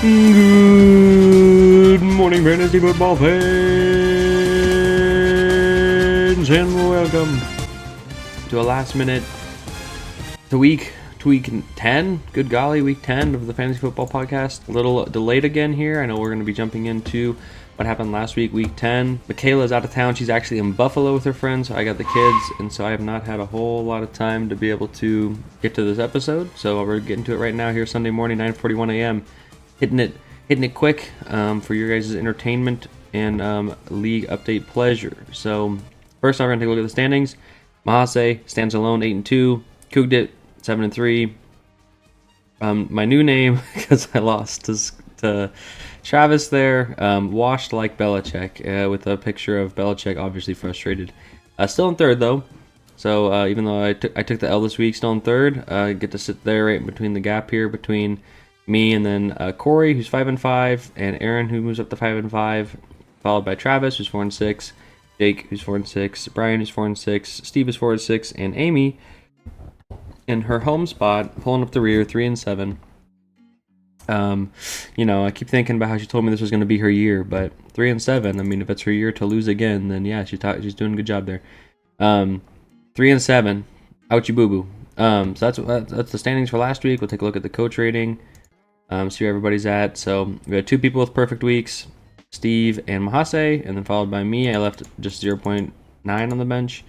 Good morning, fantasy football fans, and welcome to a last minute to week 10. Good golly, week 10 of the Fantasy Football Podcast. A little delayed again here. I know we're going to be jumping into what happened last week 10. Michaela's out of town. She's actually in Buffalo with her friends. So I got the kids, and so I have not had a whole lot of time to be able to get to this episode. So we're getting to it right now here Sunday morning, 9:41 a.m. Hitting it quick for your guys' entertainment and league update pleasure. So first off, we're going to take a look at the standings. Mahase stands alone, 8-2. Cooged it, 7-3. My new name, because I lost to Travis there, washed like Belichick, with a picture of Belichick, obviously frustrated. Still in third, though. So even though I took the L this week, still in third. I get to sit there right in between the gap here between me and then Corey, who's 5-5, and Aaron, who moves up to 5-5, followed by Travis, who's 4-6, Jake, who's 4-6, Brian, who's 4-6, Steve is 4-6, and Amy in her home spot, pulling up the rear, 3-7. I keep thinking about how she told me this was going to be her year, but 3-7. I mean, if it's her year to lose again, then yeah, she's doing a good job there. 3-7. Ouchie boo boo. So that's the standings for last week. We'll take a look at the coach rating. See where everybody's at. So we had two people with perfect weeks, Steve and Mahase, and then followed by me. I left just 0.9 on the bench.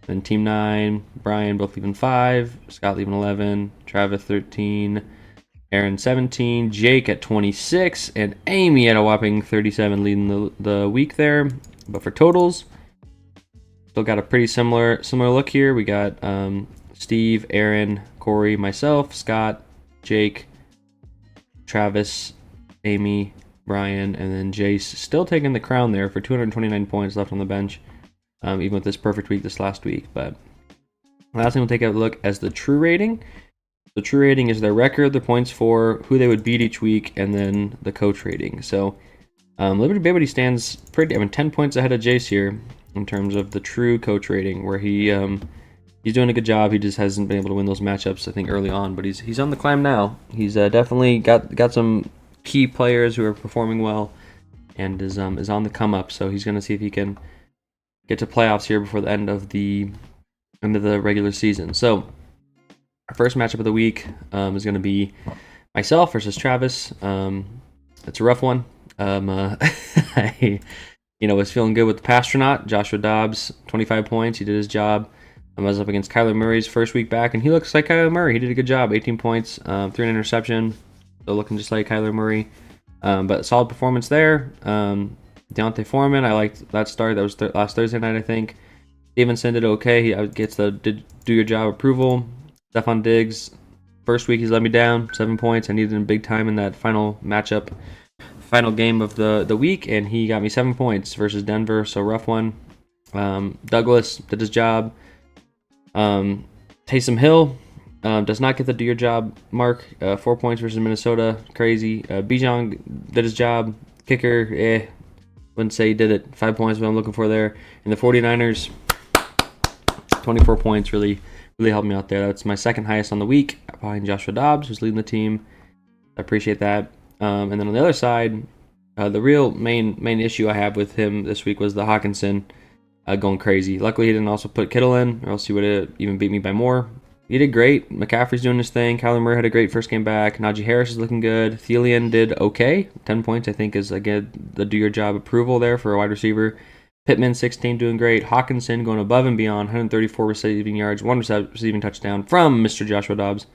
Then Team 9, Brian both leaving 5, Scott leaving 11, Travis 13, Aaron 17, Jake at 26, and Amy at a whopping 37 leading the week there. But for totals, still got a pretty similar look here. We got Steve, Aaron, Corey, myself, Scott, Jake, Travis, Amy, Brian, and then Jace still taking the crown there for 229 points left on the bench, even with this perfect week this last week. But last thing we'll take a look as the true rating. The true rating is their record, their points for, who they would beat each week, and then the coach rating. So Liberty Baby stands 10 points ahead of Jace here in terms of the true coach rating, where he's doing a good job. He just hasn't been able to win those matchups, I think, early on. But he's on the climb now. He's definitely got some key players who are performing well, and is on the come up. So he's going to see if he can get to playoffs here before the end of the regular season. So our first matchup of the week is going to be myself versus Travis. It's a rough one. I was feeling good with the Pastronaut, Joshua Dobbs, 25 points. He did his job. I was up against Kyler Murray's first week back, and he looks like Kyler Murray. He did a good job, 18 points, 3 interception, so looking just like Kyler Murray. But solid performance there. Deontay Foreman, I liked that start. That was last Thursday night, I think. Stevenson did okay. He gets the did do your job approval. Stephon Diggs, first week he's let me down, 7 points. I needed him big time in that final matchup, final game of the week, and he got me 7 points versus Denver, so rough one. Douglas did his job. Taysom Hill does not get the do your job mark. 4 points versus Minnesota, crazy. Bijan did his job. Kicker, wouldn't say he did it. 5 points, what I'm looking for there. And the 49ers, 24 points, really helped me out there. That's my second highest on the week, behind Joshua Dobbs, who's leading the team. I appreciate that. And then on the other side, the real main issue I have with him this week was the Hawkinson going crazy. Luckily, he didn't also put Kittle in, or else he would have even beat me by more. He did great. McCaffrey's doing his thing. Kyler Murray had a great first game back. Najee Harris is looking good. Thielen did okay. 10 points, I think, is, again, the do-your-job approval there for a wide receiver. Pittman, 16, doing great. Hawkinson going above and beyond. 134 receiving yards, 1 receiving touchdown from Mr. Joshua Dobbs.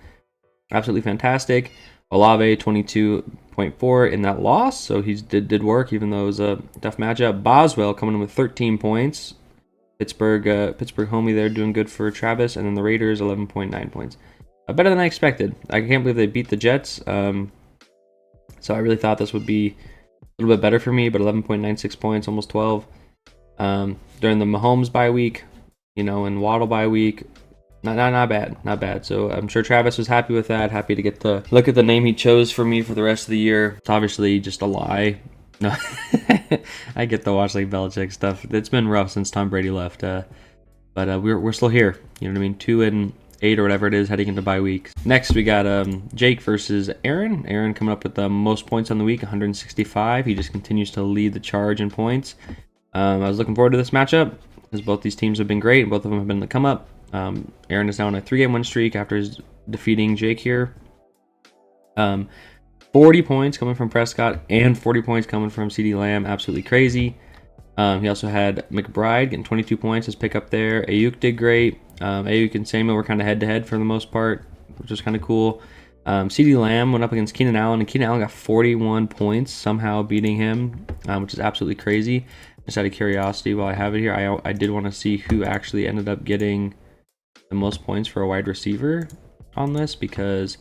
Absolutely fantastic. Olave, 22.4 in that loss, so he did work, even though it was a tough matchup. Boswell coming in with 13 points. Pittsburgh homie there doing good for Travis, and then the Raiders 11.9 points. Better than I expected. I can't believe they beat the Jets. So I really thought this would be a little bit better for me, but 11.96 points, almost 12. During the Mahomes bye week, and Waddle bye week, not bad. So I'm sure Travis was happy with that. Happy to get to look at the name he chose for me for the rest of the year. It's obviously just a lie. No, I get the watch like Belichick stuff. It's been rough since Tom Brady left, but we're still here. You know what I mean? 8 or whatever it is heading into bye week. Next, we got Jake versus Aaron. Aaron coming up with the most points on the week, 165. He just continues to lead the charge in points. I was looking forward to this matchup because both these teams have been great and both of them have been the come up. Aaron is now on a 3-game win streak after defeating Jake here. 40 points coming from Prescott and 40 points coming from CeeDee Lamb. Absolutely crazy. He also had McBride getting 22 points, his pick up there. Ayuk did great. Ayuk and Samuel were kind of head-to-head for the most part, which was kind of cool. CeeDee Lamb went up against Keenan Allen, and Keenan Allen got 41 points, somehow beating him, which is absolutely crazy. Just out of curiosity, while I have it here, I did want to see who actually ended up getting the most points for a wide receiver on this, because...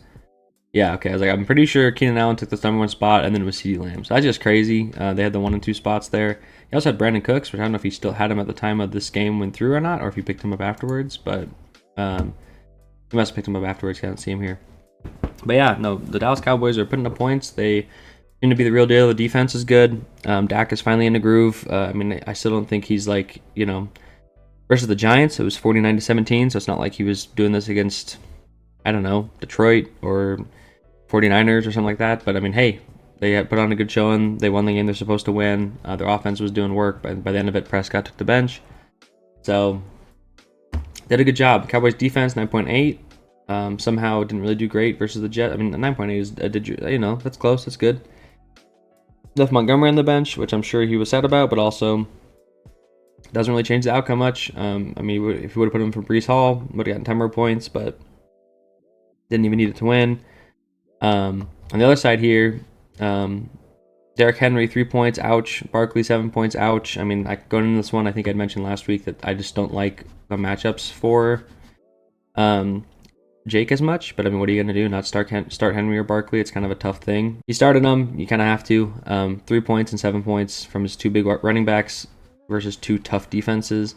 yeah, okay. I was like, I'm pretty sure Keenan Allen took the number 1 spot, and then it was CeeDee Lamb. So that's just crazy. They had the 1 and 2 spots there. He also had Brandon Cooks, which I don't know if he still had him at the time of this game went through or not, or if he picked him up afterwards. But he must have picked him up afterwards. I don't see him here. But yeah, no, the Dallas Cowboys are putting up points. They seem to be the real deal. The defense is good. Dak is finally in the groove. I mean, I still don't think he's like, versus the Giants, it was 49-17. So it's not like he was doing this against, I don't know, Detroit or 49ers or something like that. But I mean, hey, they had put on a good showing. They won the game they're supposed to win. Their offense was doing work. By the end of it, Prescott took the bench. So did a good job. Cowboys defense, 9.8. Somehow didn't really do great versus the Jets. I mean, 9.8 is, that's close. That's good. Left Montgomery on the bench, which I'm sure he was sad about, but also doesn't really change the outcome much. I mean, if you would have put him for Breece Hall, would have gotten 10 more points, but didn't even need it to win. On the other side here, Derrick Henry, 3 points, ouch. Barkley, 7 points, ouch. I mean, going into this one, I think I'd mentioned last week that I just don't like the matchups for Jake as much. But I mean, what are you going to do? Not start Henry or Barkley? It's kind of a tough thing. He started them. You kind of have to. 3 points and 7 points from his 2 big running backs versus 2 tough defenses.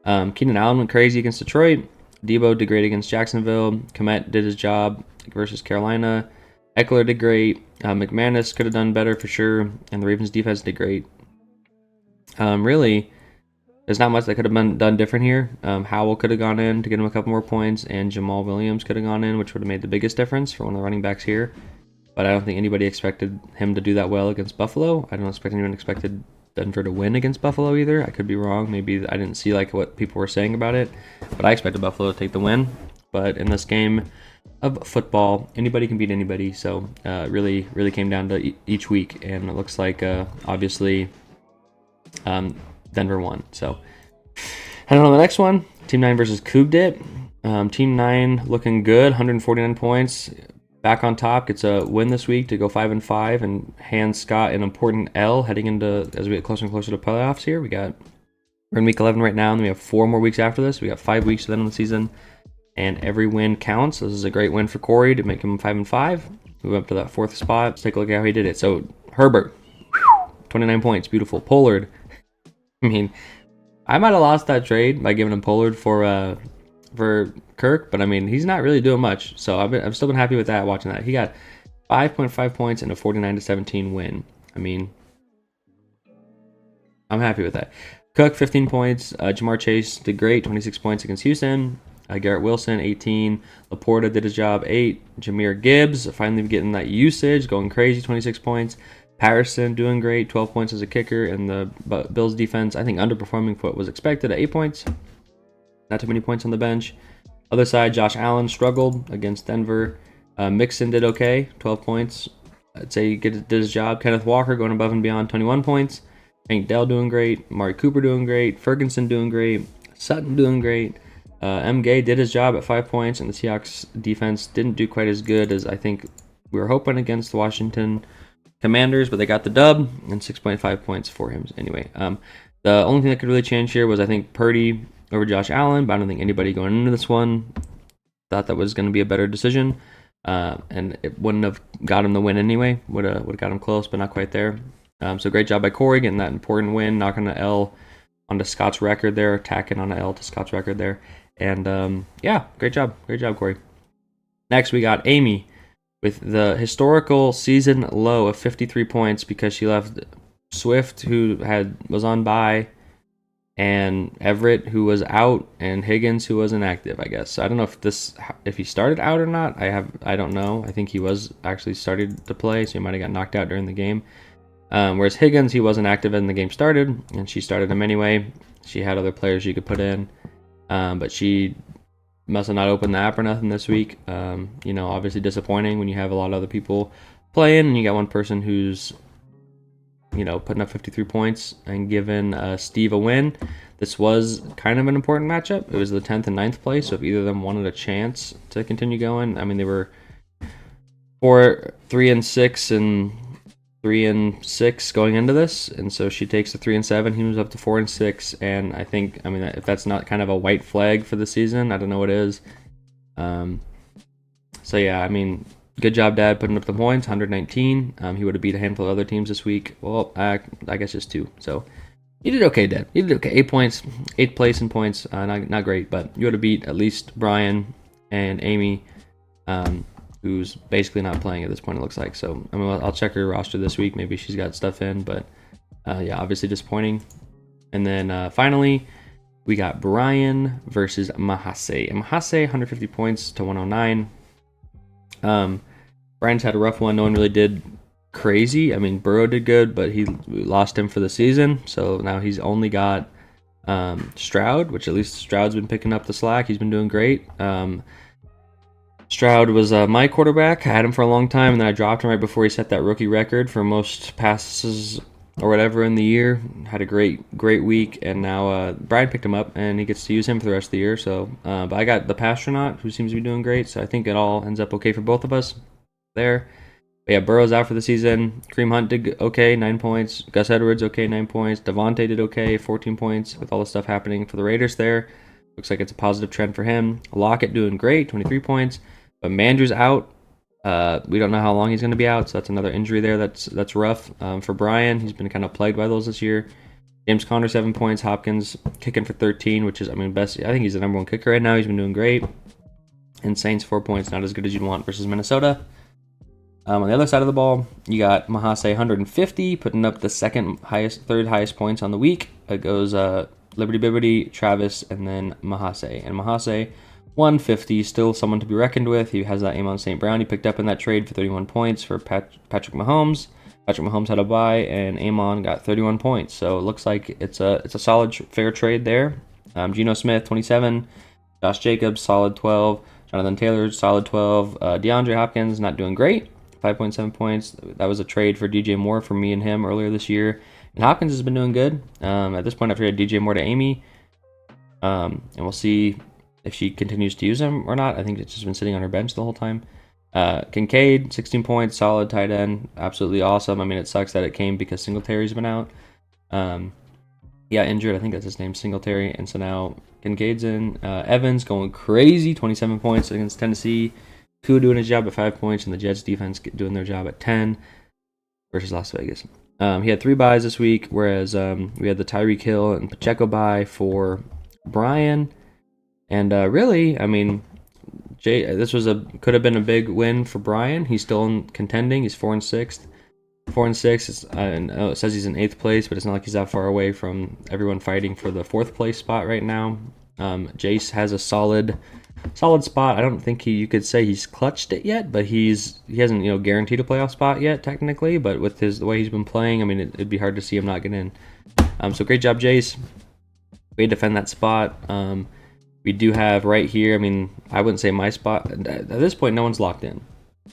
Keenan Allen went crazy against Detroit. Debo did great against Jacksonville. Kmet did his job versus Carolina. Eckler did great. McManus could have done better for sure. And the Ravens defense did great. Really, there's not much that could have been done different here. Howell could have gone in to get him a couple more points. And Jamal Williams could have gone in, which would have made the biggest difference for one of the running backs here. But I don't think anybody expected him to do that well against Buffalo. I don't expect anyone expected Denver to win against Buffalo either. I could be wrong. Maybe I didn't see like what people were saying about it. But I expected Buffalo to take the win. But in this game of football, anybody can beat anybody. So really came down to each week. And it looks like, obviously, Denver won. So heading on to the next one, Team 9 versus Cougdit. Team 9 looking good, 149 points. Back on top, gets a win this week to go 5-5 and hand Scott an important L heading into as we get closer and closer to playoffs here. We're in week 11 right now, and then we have 4 more weeks after this. We got 5 weeks to the end of the season, and every win counts. This is a great win for Corey to make him 5-5. Move up to that 4th spot. Let's take a look at how he did it. So Herbert, 29 points, beautiful. Pollard, I mean, I might have lost that trade by giving him Pollard for Kirk, but I mean, he's not really doing much. So I've still been happy with that, watching that. He got 5.5 points and a 49-17 win. I mean, I'm happy with that. Cook, 15 points. Jamar Chase did great, 26 points against Houston. Garrett Wilson, 18. Laporta did his job, 8. Jahmyr Gibbs, finally getting that usage, going crazy, 26 points. Patterson doing great, 12 points as a kicker. And the Bills defense, I think, underperforming what was expected at 8 points. Not too many points on the bench. Other side, Josh Allen struggled against Denver. Mixon did okay, 12 points. I'd say he did his job. Kenneth Walker going above and beyond, 21 points. Hank Dell doing great. Amari Cooper doing great. Ferguson doing great. Sutton doing great. M. Gay did his job at 5 points, and the Seahawks defense didn't do quite as good as I think we were hoping against the Washington Commanders, but they got the dub and 6.5 points for him anyway. The only thing that could really change here was I think Purdy over Josh Allen, but I don't think anybody going into this one thought that was going to be a better decision, and it wouldn't have got him the win anyway. Would have got him close, but not quite there. So great job by Corey getting that important win, knocking the L onto Scott's record there, tacking on an L to Scott's record there. And yeah, great job, Corey. Next, we got Amy with the historical season low of 53 points because she left Swift, who was on bye, and Everett, who was out, and Higgins, who was inactive, I guess. So I don't know if he started out or not. I don't know. I think he was actually started to play, so he might have got knocked out during the game. Whereas Higgins, he wasn't active and the game started, and she started him anyway. She had other players she could put in, but she must have not opened the app or nothing this week. Obviously disappointing when you have a lot of other people playing, and you got one person who's putting up 53 points and giving Steve a win. This was kind of an important matchup. It was the 10th and 9th place, so if either of them wanted a chance to continue going, I mean, they were 3-6 and 3-6 going into this, and so she takes the 3-7. He moves up to 4-6, and I think, if that's not kind of a white flag for the season, I don't know what is. So yeah, good job, Dad, putting up the points, 119. He would have beat a handful of other teams this week. Well, I guess just 2. So you did okay, Dad. You did okay. 8 points, 8th place in points. Not great, but you would have beat at least Brian and Amy, who's basically not playing at this point, it looks like. So I'll check her roster this week. Maybe she's got stuff in, but yeah, obviously disappointing. And then finally, we got Brian versus Mahase. And Mahase, 150 points to 109. Brian's had a rough one. No one really did crazy. Burrow did good, but we lost him for the season. So now he's only got Stroud, which at least Stroud's been picking up the slack. He's been doing great. Stroud was my quarterback. I had him for a long time, and then I dropped him right before he set that rookie record for most passes or whatever in the year. Had a great week, and now Brian picked him up, and he gets to use him for the rest of the year. So, but I got the Pastronaut, who seems to be doing great, so I think it all ends up okay for both of us there. But yeah, Burrow's out for the season. Kareem Hunt did okay, 9 points. Gus Edwards, okay, 9 points. Devontae did okay, 14 points, with all the stuff happening for the Raiders there. Looks like it's a positive trend for him. Lockett doing great, 23 points. But Mandrew's out. We don't know how long he's going to be out, so that's another injury there that's rough for Brian. He's been kind of plagued by those this year. James Conner, 7 points. Hopkins kicking for 13, which is, best. I think he's the number one kicker right now. He's been doing great. And Saints, 4 points, not as good as you'd want versus Minnesota. On the other side of the ball, you got Mahase, 150, putting up the third highest points on the week. It goes Liberty Bibbity, Travis, and then Mahase. And Mahase, 150, still someone to be reckoned with. He has that Amon St. Brown he picked up in that trade for 31 points for Patrick Mahomes. Patrick Mahomes had a bye, and Amon got 31 points. So it looks like it's a solid, fair trade there. Geno Smith, 27. Josh Jacobs, solid 12. Jonathan Taylor, solid 12. DeAndre Hopkins, not doing great, 5.7 points. That was a trade for DJ Moore for me and him earlier this year. And Hopkins has been doing good. At this point, I've traded DJ Moore to Amy. And we'll see if she continues to use him or not. I think it's just been sitting on her bench the whole time. Kincaid, 16 points, solid tight end, absolutely awesome. It sucks that it came because Singletary's been out. Injured. I think that's his name, Singletary. And so now Kincaid's in. Evans going crazy, 27 points against Tennessee. Kua doing his job at 5 points, and the Jets defense doing their job at 10 versus Las Vegas. He had 3 buys this week, whereas we had the Tyreek Hill and Pacheco buy for Brian. And really, this could have been a big win for Brian. He's still contending. He's 4-6. 4-6. I know it says he's in 8th place, but it's not like he's that far away from everyone fighting for the 4th place spot right now. Jace has a solid spot. I don't think you could say he's clutched it yet, but he hasn't guaranteed a playoff spot yet technically. But with the way he's been playing, it'd be hard to see him not get in. So great job, Jace. Way to defend that spot. We do have right here, I wouldn't say my spot. At this point, no one's locked in.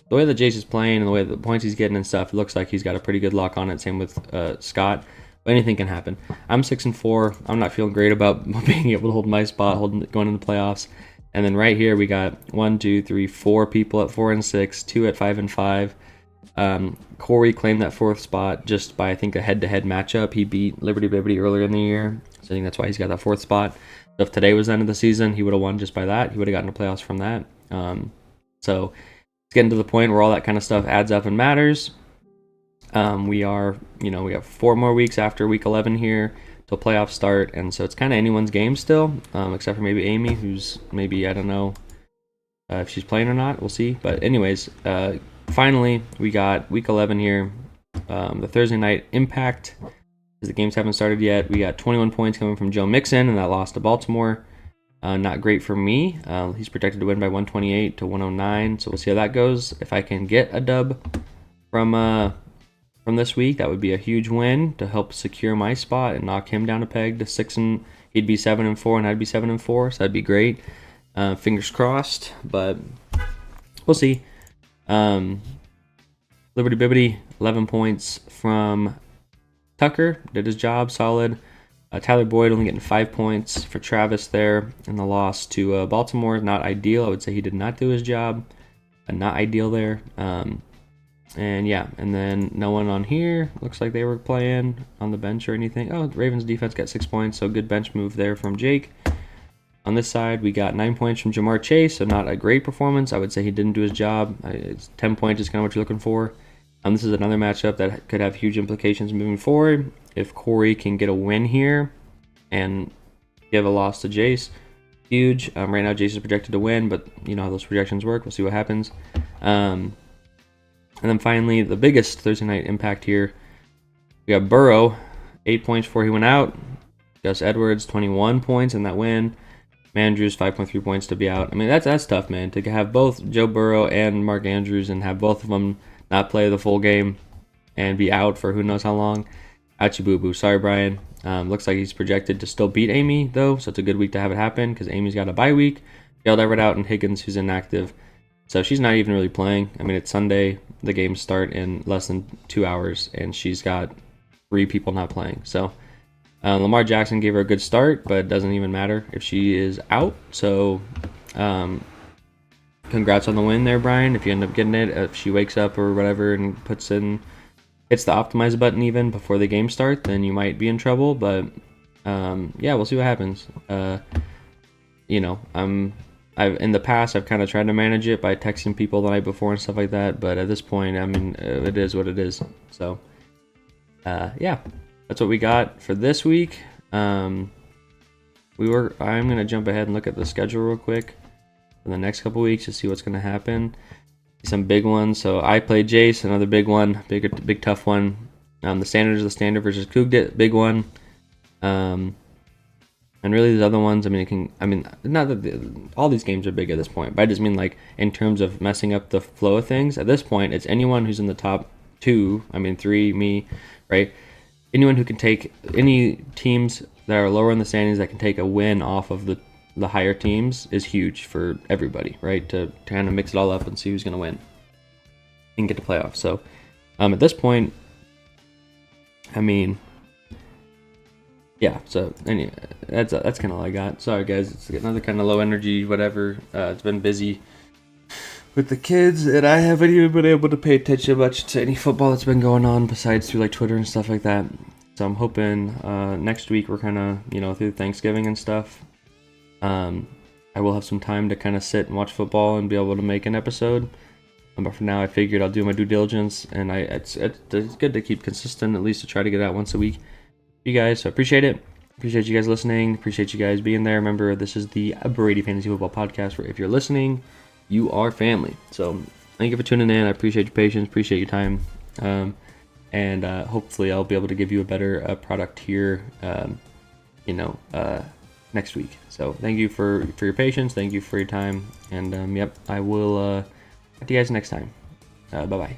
The way that Jace is playing and the way the points he's getting and stuff, it looks like he's got a pretty good lock on it. Same with Scott. But anything can happen. I'm 6-4. I'm not feeling great about being able to hold my spot, going into the playoffs. And then right here, we got 4 people at 4-6, 2 at 5-5. Corey claimed that 4th spot just by, I think, a head-to-head matchup. He beat Liberty Bibbity earlier in the year. So I think that's why he's got that 4th spot. So if today was the end of the season, he would have won just by that. He would have gotten the playoffs from that. So it's getting to the point where all that kind of stuff adds up and matters. We have 4 more weeks after week 11 here till playoffs start, and so it's kind of anyone's game still, except for maybe Amy, who's maybe, I don't know if she's playing or not. We'll see. But anyways, finally we got week 11 here, the Thursday night impact. because the games haven't started yet. We got 21 points coming from Joe Mixon, and that loss to Baltimore. Not great for me. He's projected to win by 128 to 109, so we'll see how that goes. If I can get a dub from this week, that would be a huge win to help secure my spot and knock him down a peg to 6 and he'd be 7-4 and I'd be 7-4, so that'd be great. Fingers crossed, but we'll see. Liberty Bibbity, 11 points from Tucker, did his job, solid. Tyler Boyd only getting 5 points for Travis there, and the loss to Baltimore, not ideal. I would say he did not do his job, not ideal there. And yeah, and then no one on here. Looks like they were playing on the bench or anything. Oh, Ravens defense got 6 points, so good bench move there from Jake. On this side, we got 9 points from Jamar Chase, so not a great performance. I would say he didn't do his job. 10 points is kind of what you're looking for. This is another matchup that could have huge implications moving forward. If Corey can get a win here and give a loss to Jace, huge. Right now, Jace is projected to win, but you know how those projections work. We'll see what happens. And then finally, the biggest Thursday night impact here, we got Burrow, 8 points before he went out. Gus Edwards, 21 points in that win. Andrews, 5.3 points to be out. I mean, that's tough, man, to have both Joe Burrow and Mark Andrews and have both of them not play the full game and be out for who knows how long. Ouchie boo-boo. Sorry, Brian. Looks like he's projected to still beat Amy, though, so it's a good week to have it happen because Amy's got a bye week. Gerald Everett out and Higgins, who's inactive. So she's not even really playing. I mean, it's Sunday. The games start in less than 2 hours, and she's got 3 people not playing. So Lamar Jackson gave her a good start, but it doesn't even matter if she is out. So congrats on the win there, Brian. If you end up getting it, if she wakes up or whatever and hits the optimize button even before the game start, then you might be in trouble. But yeah, we'll see what happens. I've in the past I've kind of tried to manage it by texting people the night before and stuff like that. But at this point, I mean, it is what it is. So yeah, that's what we got for this week. I'm gonna jump ahead and look at the schedule real quick for the next couple weeks to see what's gonna happen. Some big ones. So I played Jace, another big one, big tough one. The standard is the standard versus Kugdit, big one. And really these other ones, not that all these games are big at this point, but I just mean like in terms of messing up the flow of things. At this point, it's anyone who's in the top 2, 3, me, right? Anyone who can take any teams that are lower in the standings that can take a win off of the higher teams is huge for everybody, right? To kind of mix it all up and see who's going to win and get to playoffs. So at this point, yeah. So anyway, that's kind of all I got. Sorry guys, it's another kind of low energy, whatever. It's been busy with the kids, and I haven't even been able to pay attention much to any football that's been going on besides through like Twitter and stuff like that. So I'm hoping next week we're kind of through Thanksgiving and stuff. I will have some time to kind of sit and watch football and be able to make an episode. But for now, I figured I'll do my due diligence, and it's good to keep consistent, at least to try to get out once a week. You guys, so appreciate it. Appreciate you guys listening. Appreciate you guys being there. Remember, this is the Brady Fantasy Football Podcast, where if you're listening, you are family. So thank you for tuning in. I appreciate your patience. Appreciate your time. And hopefully I'll be able to give you a better product here, next week. So thank you for your patience. Thank you for your time. And yep, I will talk to you guys next time. Bye-bye.